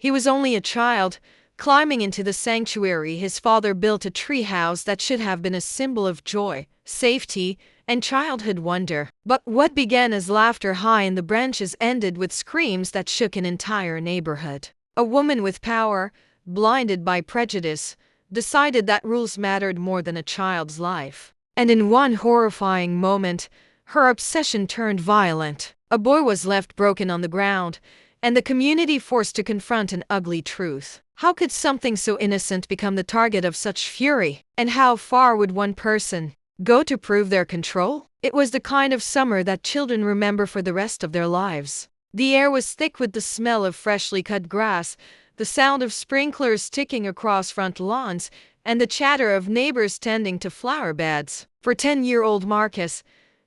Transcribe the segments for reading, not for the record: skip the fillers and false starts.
He was only a child. Climbing into the sanctuary, his father built a treehouse that should have been a symbol of joy, safety, and childhood wonder. But what began as laughter high in the branches ended with screams that shook an entire neighborhood. A woman with power, blinded by prejudice, decided that rules mattered more than a child's life. And in one horrifying moment, her obsession turned violent. A boy was left broken on the ground, and the community forced to confront an ugly truth. How could something so innocent become the target of such fury? And how far would one person go to prove their control? It was the kind of summer that children remember for the rest of their lives. The air was thick with the smell of freshly cut grass, the sound of sprinklers ticking across front lawns, and the chatter of neighbors tending to flower beds. For 10-year-old Marcus,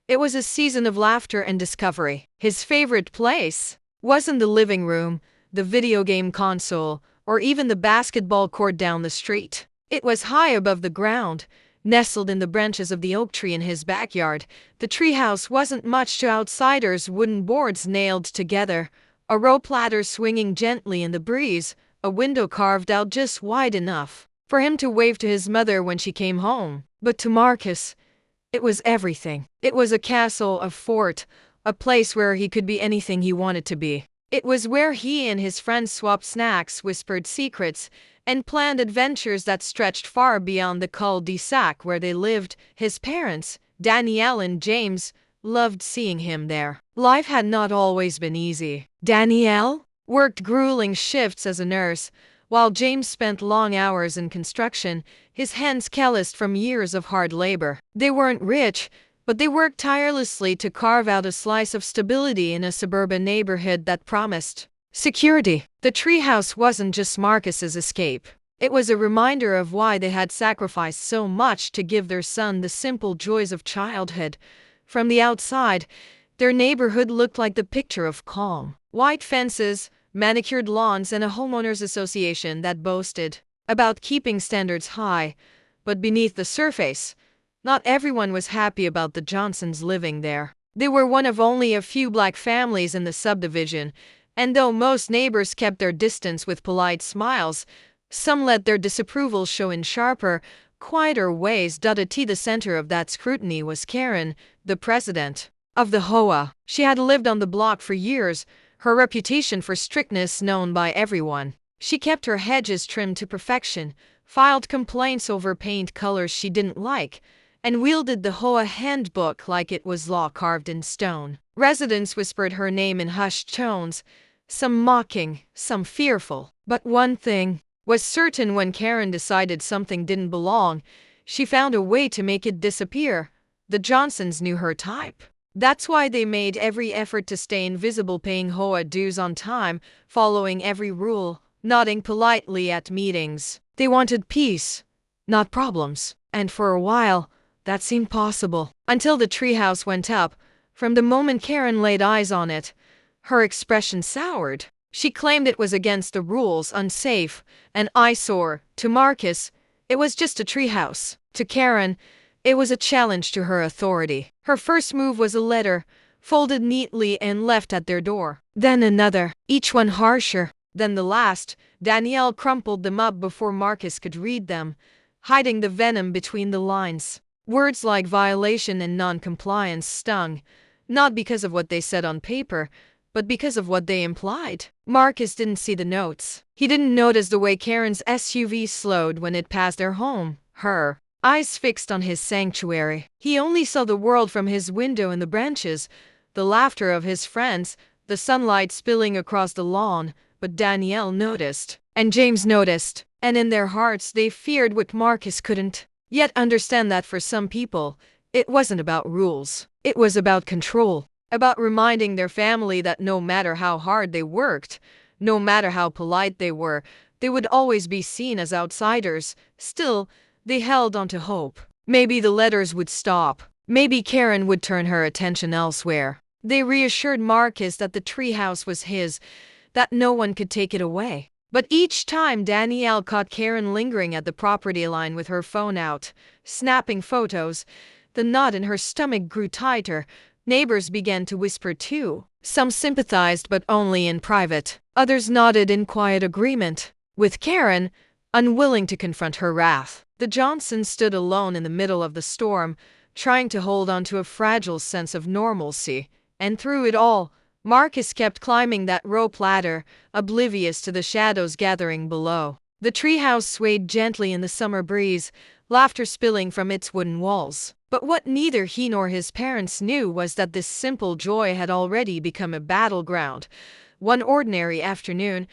it was a season of laughter and discovery. His favorite place wasn't the living room, the video game console, or even the basketball court down the street. It was high above the ground, nestled in the branches of the oak tree in his backyard. The treehouse wasn't much to outsiders: wooden boards nailed together, a rope ladder swinging gently in the breeze, a window carved out just wide enough for him to wave to his mother when she came home. But to Marcus, it was everything. It was a castle, a fort, a place where he could be anything he wanted to be. It was where he and his friends swapped snacks, whispered secrets, and planned adventures that stretched far beyond the cul-de-sac where they lived. His parents, Danielle and James, loved seeing him there. Life had not always been easy. Danielle worked grueling shifts as a nurse, while James spent long hours in construction, his hands calloused from years of hard labor. They weren't rich, but they worked tirelessly to carve out a slice of stability in a suburban neighborhood that promised security. The treehouse wasn't just Marcus's escape. It was a reminder of why they had sacrificed so much to give their son the simple joys of childhood. From the outside, their neighborhood looked like the picture of calm. White fences, manicured lawns, and a homeowners association that boasted about keeping standards high. But beneath the surface, not everyone was happy about the Johnsons living there. They were one of only a few black families in the subdivision, and though most neighbors kept their distance with polite smiles, some let their disapproval show in sharper, quieter ways. At the center of that scrutiny was Karen, the president of the HOA. She had lived on the block for years, her reputation for strictness known by everyone. She kept her hedges trimmed to perfection, filed complaints over paint colors she didn't like, and wielded the HOA handbook like it was law carved in stone. Residents whispered her name in hushed tones, some mocking, some fearful. But one thing was certain: when Karen decided something didn't belong, she found a way to make it disappear. The Johnsons knew her type. That's why they made every effort to stay invisible, paying HOA dues on time, following every rule, nodding politely at meetings. They wanted peace, not problems. And for a while, that seemed possible. Until the treehouse went up. From the moment Karen laid eyes on it, her expression soured. She claimed it was against the rules, unsafe, an eyesore. To Marcus, it was just a treehouse. To Karen, it was a challenge to her authority. Her first move was a letter, folded neatly and left at their door. Then another, each one harsher than the last. Danielle crumpled them up before Marcus could read them, hiding the venom between the lines. Words like violation and non-compliance stung, not because of what they said on paper, but because of what they implied. Marcus didn't see the notes. He didn't notice the way Karen's SUV slowed when it passed their home, her eyes fixed on his sanctuary. He only saw the world from his window in the branches, the laughter of his friends, the sunlight spilling across the lawn. But Danielle noticed, and James noticed, and in their hearts they feared what Marcus couldn't yet understand: that for some people, it wasn't about rules. It was about control. About reminding their family that no matter how hard they worked, no matter how polite they were, they would always be seen as outsiders. Still, they held on to hope. Maybe the letters would stop. Maybe Karen would turn her attention elsewhere. They reassured Marcus that the treehouse was his, that no one could take it away. But each time Danielle caught Karen lingering at the property line with her phone out, snapping photos, the knot in her stomach grew tighter. Neighbors began to whisper too. Some sympathized, but only in private. Others nodded in quiet agreement, with Karen unwilling to confront her wrath. The Johnsons stood alone in the middle of the storm, trying to hold on to a fragile sense of normalcy. And through it all, Marcus kept climbing that rope ladder, oblivious to the shadows gathering below. The treehouse swayed gently in the summer breeze, laughter spilling from its wooden walls. But what neither he nor his parents knew was that this simple joy had already become a battleground. One ordinary afternoon,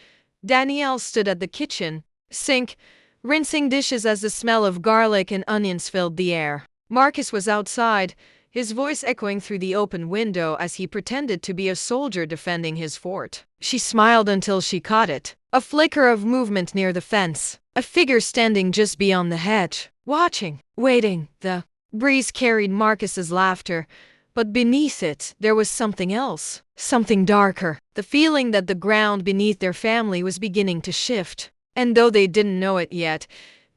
Danielle stood at the kitchen sink, rinsing dishes as the smell of garlic and onions filled the air. Marcus was outside, his voice echoing through the open window as he pretended to be a soldier defending his fort. She smiled until she caught it. A flicker of movement near the fence. A figure standing just beyond the hedge. Watching. Waiting. The breeze carried Marcus's laughter, but beneath it, there was something else. Something darker. The feeling that the ground beneath their family was beginning to shift. And though they didn't know it yet,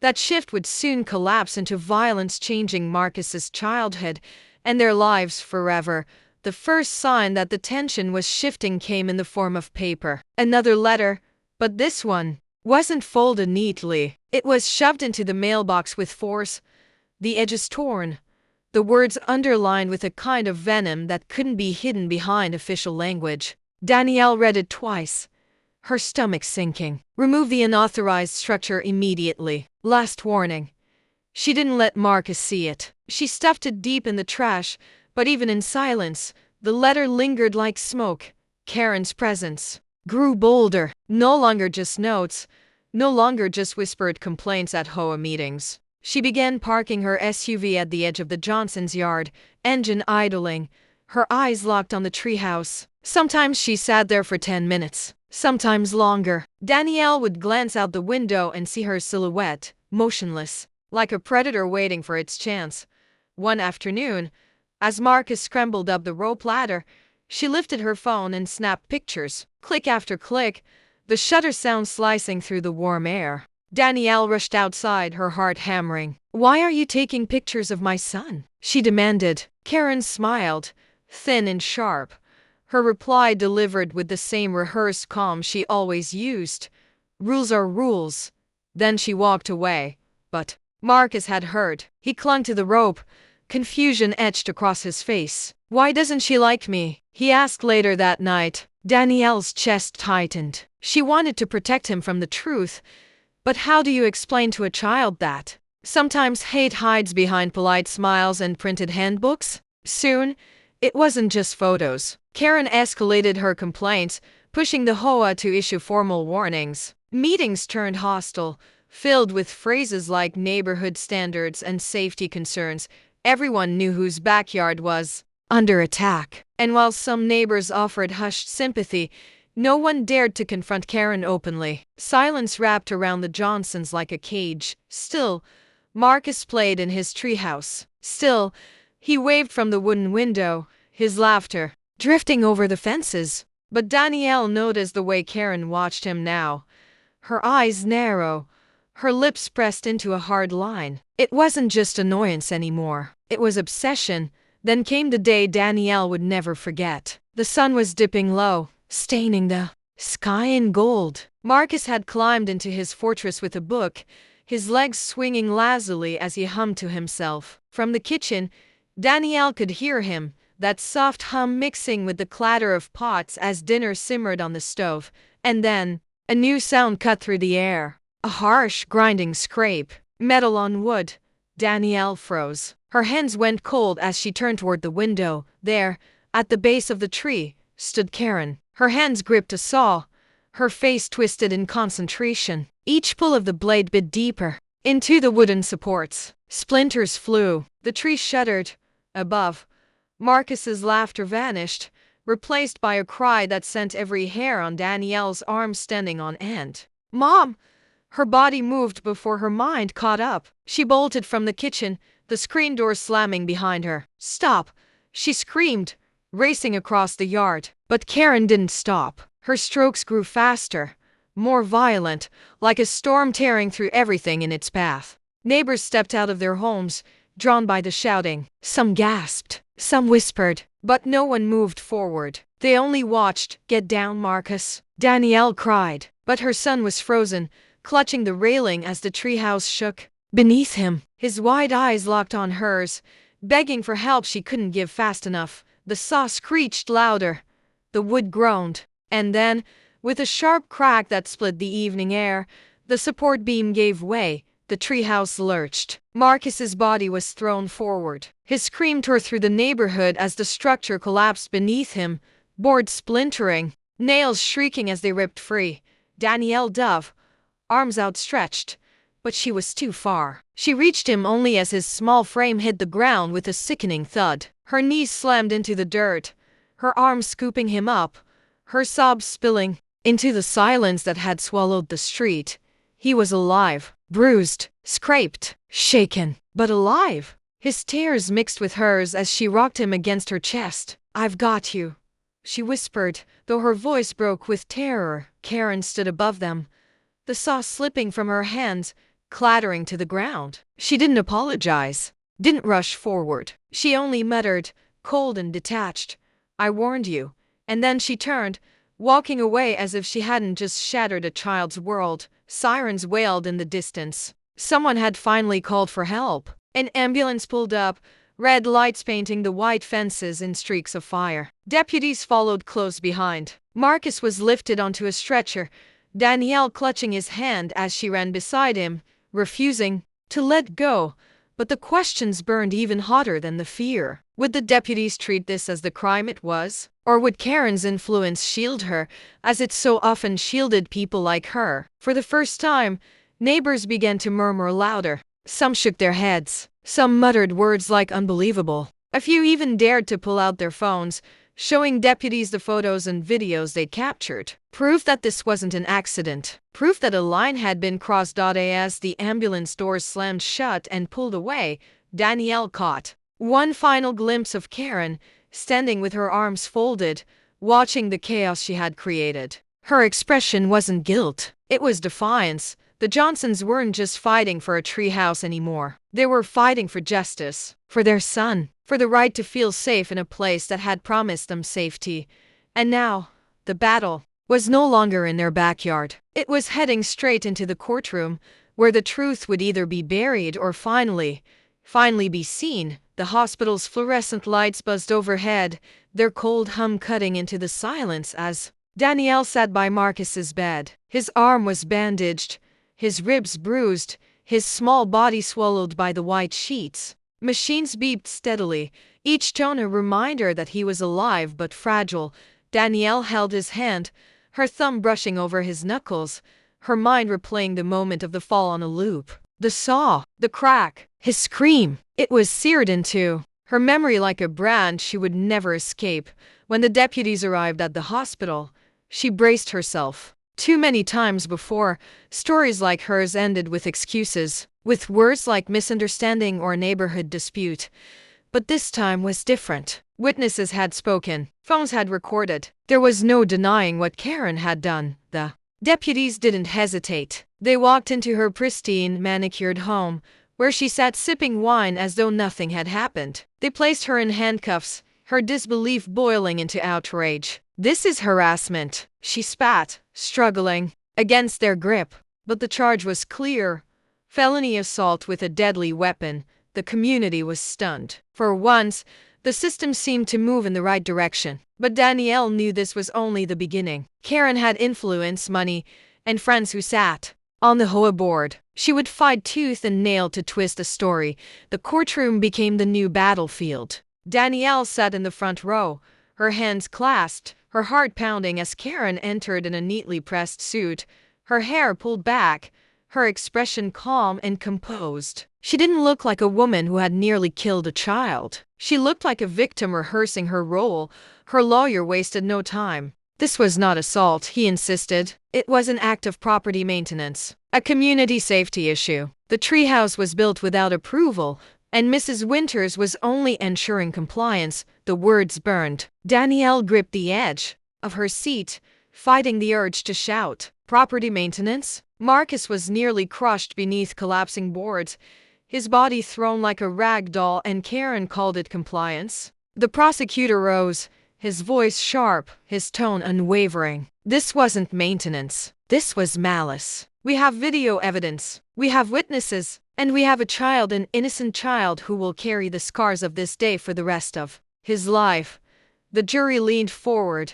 that shift would soon collapse into violence, changing Marcus's childhood and their lives forever. The first sign that the tension was shifting came in the form of paper. Another letter, but this one wasn't folded neatly. It was shoved into the mailbox with force, the edges torn, the words underlined with a kind of venom that couldn't be hidden behind official language. Danielle read it twice, her stomach sinking. Remove the unauthorized structure immediately. Last warning. She didn't let Marcus see it. She stuffed it deep in the trash, but even in silence, the letter lingered like smoke. Karen's presence grew bolder. No longer just notes, no longer just whispered complaints at HOA meetings. She began parking her SUV at the edge of the Johnsons' yard, engine idling, her eyes locked on the treehouse. Sometimes she sat there for 10 minutes, sometimes longer. Danielle would glance out the window and see her silhouette, motionless, like a predator waiting for its chance. One afternoon, as Marcus scrambled up the rope ladder, she lifted her phone and snapped pictures. Click after click, the shutter sound slicing through the warm air. Danielle rushed outside, her heart hammering. "Why are you taking pictures of my son?" she demanded. Karen smiled, thin and sharp, her reply delivered with the same rehearsed calm she always used. "Rules are rules." Then she walked away. But Marcus had heard. He clung to the rope, confusion etched across his face. "Why doesn't she like me?" he asked later that night. Danielle's chest tightened. She wanted to protect him from the truth. But how do you explain to a child that sometimes hate hides behind polite smiles and printed handbooks? Soon, it wasn't just photos. Karen escalated her complaints, pushing the HOA to issue formal warnings. Meetings turned hostile, filled with phrases like neighborhood standards and safety concerns. Everyone knew whose backyard was under attack. And while some neighbors offered hushed sympathy, no one dared to confront Karen openly. Silence wrapped around the Johnsons like a cage. Still, Marcus played in his treehouse. Still, he waved from the wooden window, his laughter drifting over the fences. But Danielle noticed the way Karen watched him now. Her eyes narrow, her lips pressed into a hard line. It wasn't just annoyance anymore. It was obsession. Then came the day Danielle would never forget. The sun was dipping low, staining the sky in gold. Marcus had climbed into his fortress with a book, his legs swinging lazily as he hummed to himself. From the kitchen, Danielle could hear him, that soft hum mixing with the clatter of pots as dinner simmered on the stove. And then, a new sound cut through the air. A harsh, grinding scrape. Metal on wood. Danielle froze. Her hands went cold as she turned toward the window. There, at the base of the tree, stood Karen. Her hands gripped a saw, her face twisted in concentration. Each pull of the blade bit deeper into the wooden supports. Splinters flew. The tree shuddered. Above, Marcus's laughter vanished, replaced by a cry that sent every hair on Danielle's arm standing on end. "Mom!" Her body moved before her mind caught up. She bolted from the kitchen, the screen door slamming behind her. "Stop!" she screamed, racing across the yard. But Karen didn't stop. Her strokes grew faster, more violent, like a storm tearing through everything in its path. Neighbors stepped out of their homes, drawn by the shouting. Some gasped, some whispered. But no one moved forward. They only watched. "Get down, Marcus," Danielle cried. But her son was frozen, clutching the railing as the treehouse shook beneath him. His wide eyes locked on hers, begging for help she couldn't give fast enough. The saw screeched louder. The wood groaned. And then, with a sharp crack that split the evening air, the support beam gave way. The treehouse lurched. Marcus's body was thrown forward. His scream tore through the neighborhood as the structure collapsed beneath him, boards splintering, nails shrieking as they ripped free. Danielle dove, arms outstretched, but she was too far. She reached him only as his small frame hit the ground with a sickening thud. Her knees slammed into the dirt, her arms scooping him up, her sobs spilling into the silence that had swallowed the street. He was alive, bruised, scraped, shaken, but alive. His tears mixed with hers as she rocked him against her chest. "I've got you," she whispered, though her voice broke with terror. Karen stood above them, the saw slipping from her hands, clattering to the ground. She didn't apologize, didn't rush forward. She only muttered, cold and detached, "I warned you." And then she turned, walking away as if she hadn't just shattered a child's world. Sirens wailed in the distance. Someone had finally called for help. An ambulance pulled up, red lights painting the white fences in streaks of fire. Deputies followed close behind. Marcus was lifted onto a stretcher, Danielle clutching his hand as she ran beside him, refusing to let go. But the questions burned even hotter than the fear. Would the deputies treat this as the crime it was? Or would Karen's influence shield her, as it so often shielded people like her? For the first time, neighbors began to murmur louder. Some shook their heads. Some muttered words like "unbelievable." A few even dared to pull out their phones, showing deputies the photos and videos they'd captured. Proof that this wasn't an accident. Proof that a line had been crossed. As the ambulance doors slammed shut and pulled away, Danielle caught one final glimpse of Karen, standing with her arms folded, watching the chaos she had created. Her expression wasn't guilt, it was defiance. The Johnsons weren't just fighting for a treehouse anymore. They were fighting for justice, for their son, for the right to feel safe in a place that had promised them safety. And now, the battle was no longer in their backyard. It was heading straight into the courtroom, where the truth would either be buried or finally be seen. The hospital's fluorescent lights buzzed overhead, their cold hum cutting into the silence as Danielle sat by Marcus's bed. His arm was bandaged, his ribs bruised, his small body swallowed by the white sheets. Machines beeped steadily, each tone a reminder that he was alive but fragile. Danielle held his hand, her thumb brushing over his knuckles, her mind replaying the moment of the fall on a loop. The saw, the crack, his scream. It was seared into her memory like a brand she would never escape. When the deputies arrived at the hospital, she braced herself. Too many times before, stories like hers ended with excuses, with words like misunderstanding or neighborhood dispute. But this time was different. Witnesses had spoken, phones had recorded. There was no denying what Karen had done. The deputies didn't hesitate. They walked into her pristine, manicured home, where she sat sipping wine as though nothing had happened. They placed her in handcuffs, her disbelief boiling into outrage. "This is harassment," she spat, struggling against their grip. But the charge was clear. Felony assault with a deadly weapon. The community was stunned. For once, the system seemed to move in the right direction. But Danielle knew this was only the beginning. Karen had influence, money, and friends who sat on the HOA board. She would fight tooth and nail to twist the story. The courtroom became the new battlefield. Danielle sat in the front row, her hands clasped, her heart pounding as Karen entered in a neatly pressed suit, her hair pulled back, her expression calm and composed. She didn't look like a woman who had nearly killed a child. She looked like a victim rehearsing her role. Her lawyer wasted no time. This was not assault, he insisted. It was an act of property maintenance, a community safety issue. The treehouse was built without approval, and Mrs. Winters was only ensuring compliance. The words burned. Danielle gripped the edge of her seat, fighting the urge to shout. Property maintenance? Marcus was nearly crushed beneath collapsing boards, his body thrown like a rag doll, and Karen called it compliance. The prosecutor rose, his voice sharp, his tone unwavering. This wasn't maintenance. This was malice. We have video evidence. We have witnesses. And we have a child, an innocent child who will carry the scars of this day for the rest of his life. The jury leaned forward,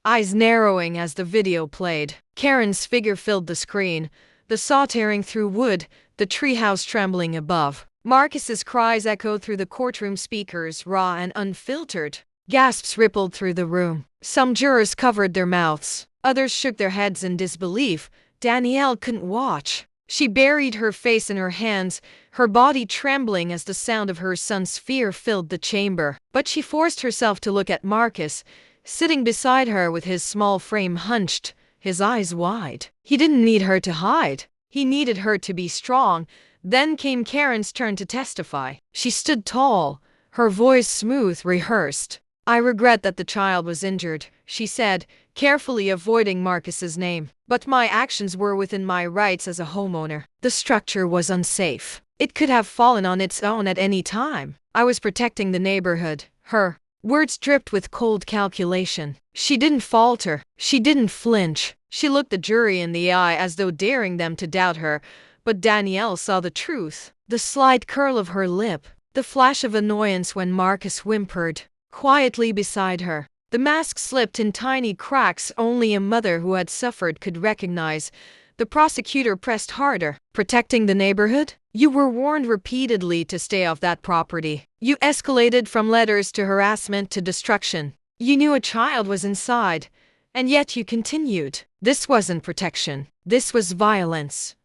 eyes narrowing as the video played. Karen's figure filled the screen, the saw tearing through wood, the treehouse trembling above. Marcus's cries echoed through the courtroom speakers, raw and unfiltered. Gasps rippled through the room. Some jurors covered their mouths. Others shook their heads in disbelief. Danielle couldn't watch. She buried her face in her hands, her body trembling as the sound of her son's fear filled the chamber. But she forced herself to look at Marcus, sitting beside her with his small frame hunched, his eyes wide. He didn't need her to hide. He needed her to be strong. Then came Karen's turn to testify. She stood tall, her voice smooth, rehearsed. "I regret that the child was injured," she said, carefully avoiding Marcus's name. "But my actions were within my rights as a homeowner. The structure was unsafe. It could have fallen on its own at any time. I was protecting the neighborhood." Her words dripped with cold calculation. She didn't falter. She didn't flinch. She looked the jury in the eye as though daring them to doubt her. But Danielle saw the truth. The slight curl of her lip. The flash of annoyance when Marcus whimpered quietly beside her. The mask slipped in tiny cracks only a mother who had suffered could recognize. The prosecutor pressed harder. "Protecting the neighborhood? You were warned repeatedly to stay off that property. You escalated from letters to harassment to destruction. You knew a child was inside, and yet you continued. This wasn't protection. This was violence."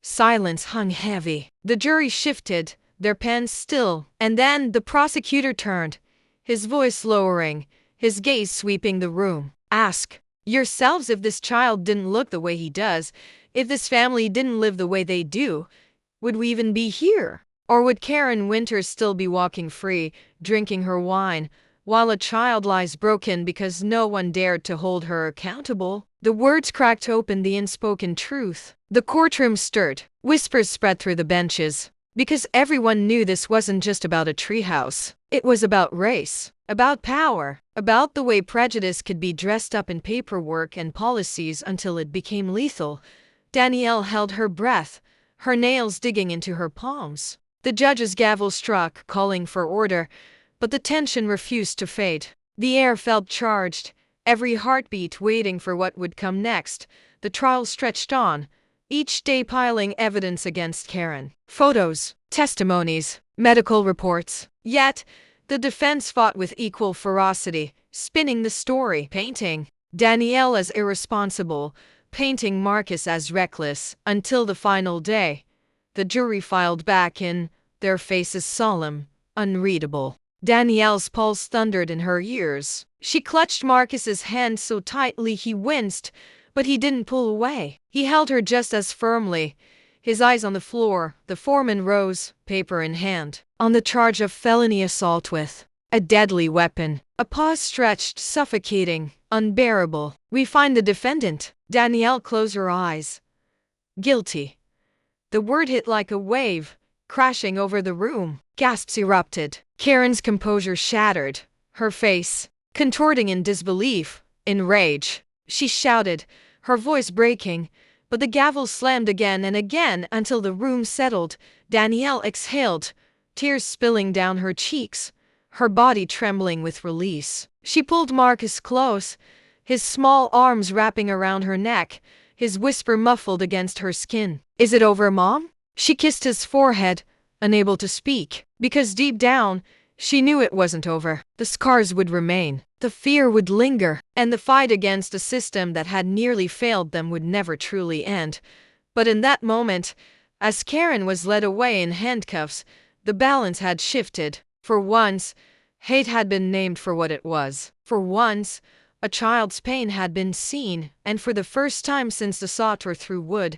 Silence hung heavy. The jury shifted, their pens still, and then the prosecutor turned, his voice lowering, his gaze sweeping the room. "Ask yourselves if this child didn't look the way he does, if this family didn't live the way they do, would we even be here? Or would Karen Winters still be walking free, drinking her wine, while a child lies broken because no one dared to hold her accountable?" The words cracked open the unspoken truth. The courtroom stirred. Whispers spread through the benches. Because everyone knew this wasn't just about a treehouse. It was about race, about power, about the way prejudice could be dressed up in paperwork and policies until it became lethal. Danielle held her breath, her nails digging into her palms. The judge's gavel struck, calling for order, but the tension refused to fade. The air felt charged, every heartbeat waiting for what would come next. The trial stretched on, each day piling evidence against Karen. Photos, testimonies, medical reports. Yet, the defense fought with equal ferocity, spinning the story, painting Danielle as irresponsible, painting Marcus as reckless, until the final day. The jury filed back in, their faces solemn, unreadable. Danielle's pulse thundered in her ears. She clutched Marcus's hand so tightly he winced, but he didn't pull away. He held her just as firmly, his eyes on the floor. The foreman rose, paper in hand. "On the charge of felony assault with a deadly weapon." A pause stretched, suffocating, unbearable. "We find the defendant." Danielle closed her eyes. "Guilty." The word hit like a wave, crashing over the room. Gasps erupted. Karen's composure shattered, her face contorting in disbelief, in rage. She shouted, her voice breaking, but the gavel slammed again and again until the room settled. Danielle exhaled, tears spilling down her cheeks, her body trembling with release. She pulled Marcus close, his small arms wrapping around her neck, his whisper muffled against her skin. "Is it over, Mom?" She kissed his forehead, unable to speak, because deep down, she knew it wasn't over. The scars would remain, the fear would linger, and the fight against a system that had nearly failed them would never truly end. But in that moment, as Karen was led away in handcuffs, the balance had shifted. For once, hate had been named for what it was. For once, a child's pain had been seen, and for the first time since the saw tore through wood,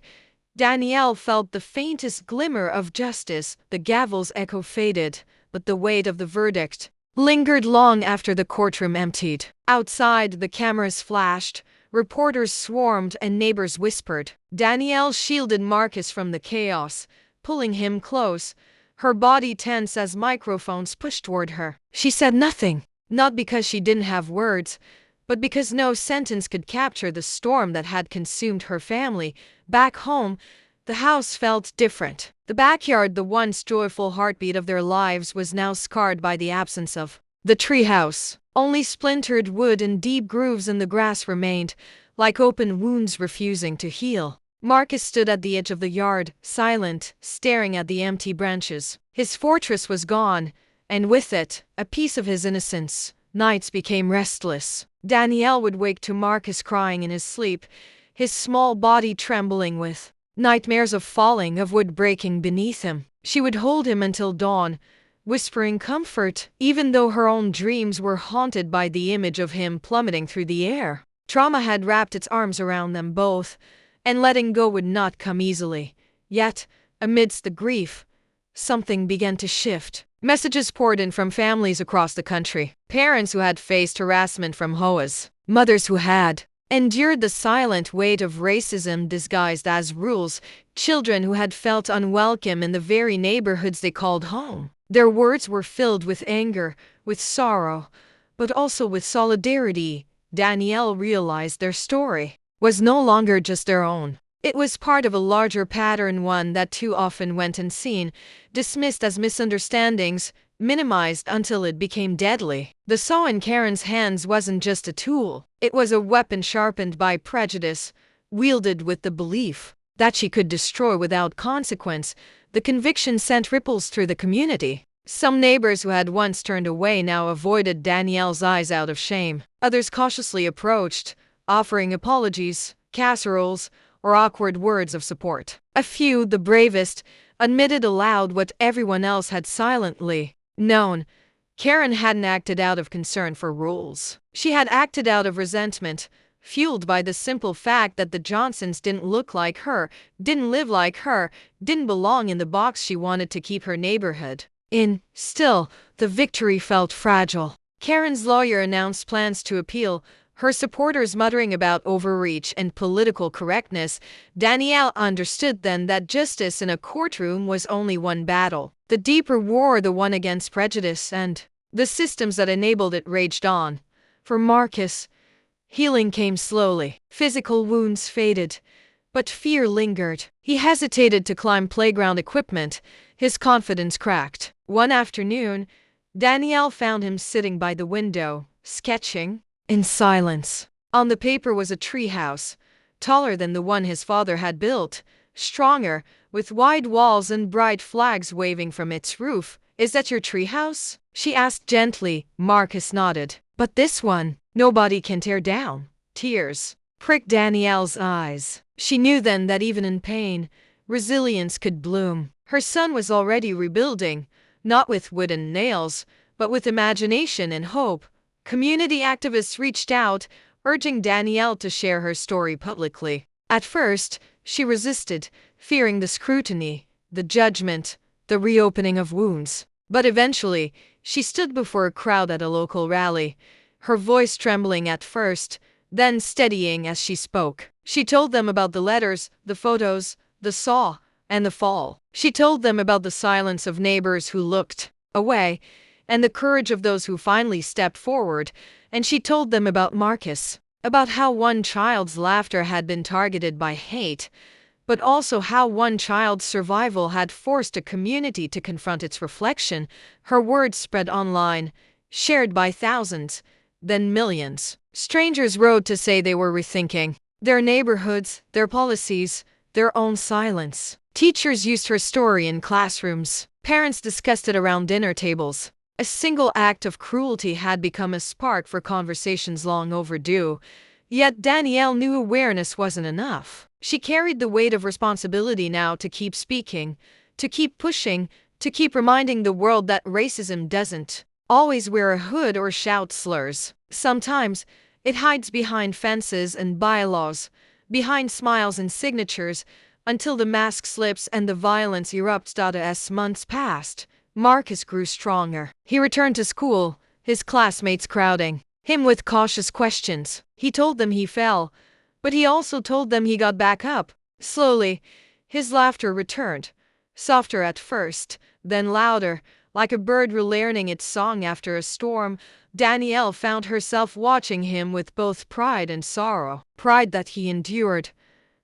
Danielle felt the faintest glimmer of justice. The gavel's echo faded, but the weight of the verdict lingered long after the courtroom emptied. Outside, the cameras flashed, reporters swarmed, and neighbors whispered. Danielle shielded Marcus from the chaos, pulling him close, her body tense as microphones pushed toward her. She said nothing. Not because she didn't have words, but because no sentence could capture the storm that had consumed her family. Back home, the house felt different. The backyard, the once joyful heartbeat of their lives, was now scarred by the absence of the treehouse. Only splintered wood and deep grooves in the grass remained, like open wounds refusing to heal. Marcus stood at the edge of the yard, silent, staring at the empty branches. His fortress was gone, and with it, a piece of his innocence. Nights became restless. Danielle would wake to Marcus crying in his sleep, his small body trembling with nightmares of falling, of wood breaking beneath him. She would hold him until dawn, whispering comfort, even though her own dreams were haunted by the image of him plummeting through the air. Trauma had wrapped its arms around them both, and letting go would not come easily. Yet, amidst the grief, something began to shift. Messages poured in from families across the country. Parents who had faced harassment from HOAs. Mothers who had endured the silent weight of racism disguised as rules. Children who had felt unwelcome in the very neighborhoods they called home. Their words were filled with anger, with sorrow, but also with solidarity. Danielle realized their story was no longer just their own. It was part of a larger pattern, one that too often went unseen, dismissed as misunderstandings, minimized until it became deadly. The saw in Karen's hands wasn't just a tool. It was a weapon sharpened by prejudice, wielded with the belief that she could destroy without consequence. The conviction sent ripples through the community. Some neighbors who had once turned away now avoided Danielle's eyes out of shame. Others cautiously approached, offering apologies, casseroles, or awkward words of support. A few, the bravest, admitted aloud what everyone else had silently known. Karen hadn't acted out of concern for rules. She had acted out of resentment, fueled by the simple fact that the Johnsons didn't look like her, didn't live like her, didn't belong in the box she wanted to keep her neighborhood in. Still, the victory felt fragile. Karen's lawyer announced plans to appeal, her supporters muttering about overreach and political correctness. Danielle understood then that justice in a courtroom was only one battle. The deeper war, the one against prejudice and the systems that enabled it, raged on. For Marcus, healing came slowly. Physical wounds faded, but fear lingered. He hesitated to climb playground equipment. His confidence cracked. One afternoon, Danielle found him sitting by the window, sketching in silence. On the paper was a treehouse, taller than the one his father had built, stronger, with wide walls and bright flags waving from its roof. "Is that your treehouse?" she asked gently. Marcus nodded. "But this one, nobody can tear down." Tears pricked Danielle's eyes. She knew then that even in pain, resilience could bloom. Her son was already rebuilding, not with wood and nails, but with imagination and hope. Community activists reached out, urging Danielle to share her story publicly. At first, she resisted, fearing the scrutiny, the judgment, the reopening of wounds. But eventually, she stood before a crowd at a local rally, her voice trembling at first, then steadying as she spoke. She told them about the letters, the photos, the saw, and the fall. She told them about the silence of neighbors who looked away, and the courage of those who finally stepped forward. And she told them about Marcus, about how one child's laughter had been targeted by hate, but also how one child's survival had forced a community to confront its reflection. Her words spread online, shared by thousands, then millions. Strangers wrote to say they were rethinking their neighborhoods, their policies, their own silence. Teachers used her story in classrooms. Parents discussed it around dinner tables. A single act of cruelty had become a spark for conversations long overdue. Yet Danielle knew awareness wasn't enough. She carried the weight of responsibility now to keep speaking, to keep pushing, to keep reminding the world that racism doesn't always wear a hood or shout slurs. Sometimes, it hides behind fences and bylaws, behind smiles and signatures, until the mask slips and the violence erupts. As months passed, Marcus grew stronger. He returned to school, his classmates crowding him with cautious questions. He told them he fell, but he also told them he got back up. Slowly, his laughter returned, softer at first, then louder, like a bird relearning its song after a storm. Danielle found herself watching him with both pride and sorrow. Pride that he endured,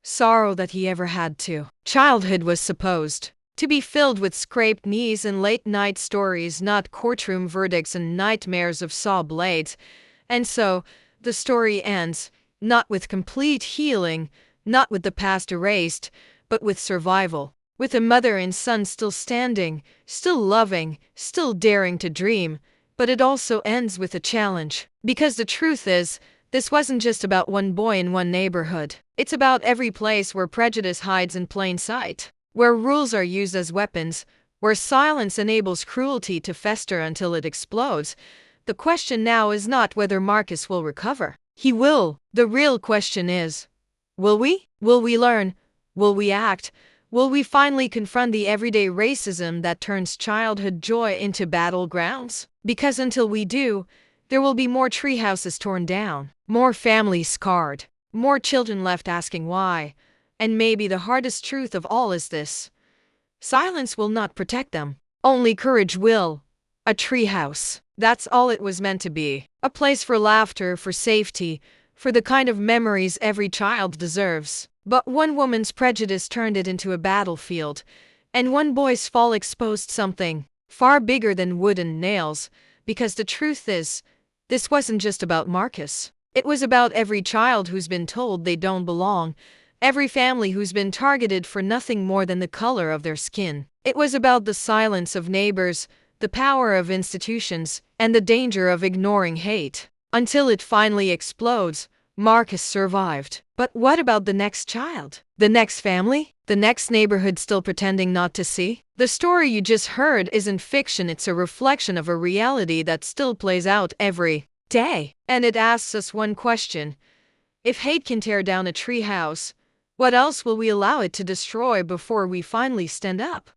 sorrow that he ever had to. Childhood was supposed to be filled with scraped knees and late-night stories, not courtroom verdicts and nightmares of saw blades. And so, the story ends, not with complete healing, not with the past erased, but with survival. With a mother and son still standing, still loving, still daring to dream. But it also ends with a challenge. Because the truth is, this wasn't just about one boy in one neighborhood. It's about every place where prejudice hides in plain sight, where rules are used as weapons, where silence enables cruelty to fester until it explodes. The question now is not whether Marcus will recover. He will. The real question is, will we? Will we learn? Will we act? Will we finally confront the everyday racism that turns childhood joy into battlegrounds? Because until we do, there will be more treehouses torn down, more families scarred, more children left asking why. And maybe the hardest truth of all is this: silence will not protect them. Only courage will. A treehouse. That's all it was meant to be. A place for laughter, for safety, for the kind of memories every child deserves. But one woman's prejudice turned it into a battlefield, and one boy's fall exposed something far bigger than wood and nails. Because the truth is, this wasn't just about Marcus. It was about every child who's been told they don't belong, every family who's been targeted for nothing more than the color of their skin. It was about the silence of neighbors, the power of institutions, and the danger of ignoring hate. Until it finally explodes, Marcus survived. But what about the next child? The next family? The next neighborhood still pretending not to see? The story you just heard isn't fiction, it's a reflection of a reality that still plays out every day. And it asks us one question: if hate can tear down a treehouse, what else will we allow it to destroy before we finally stand up?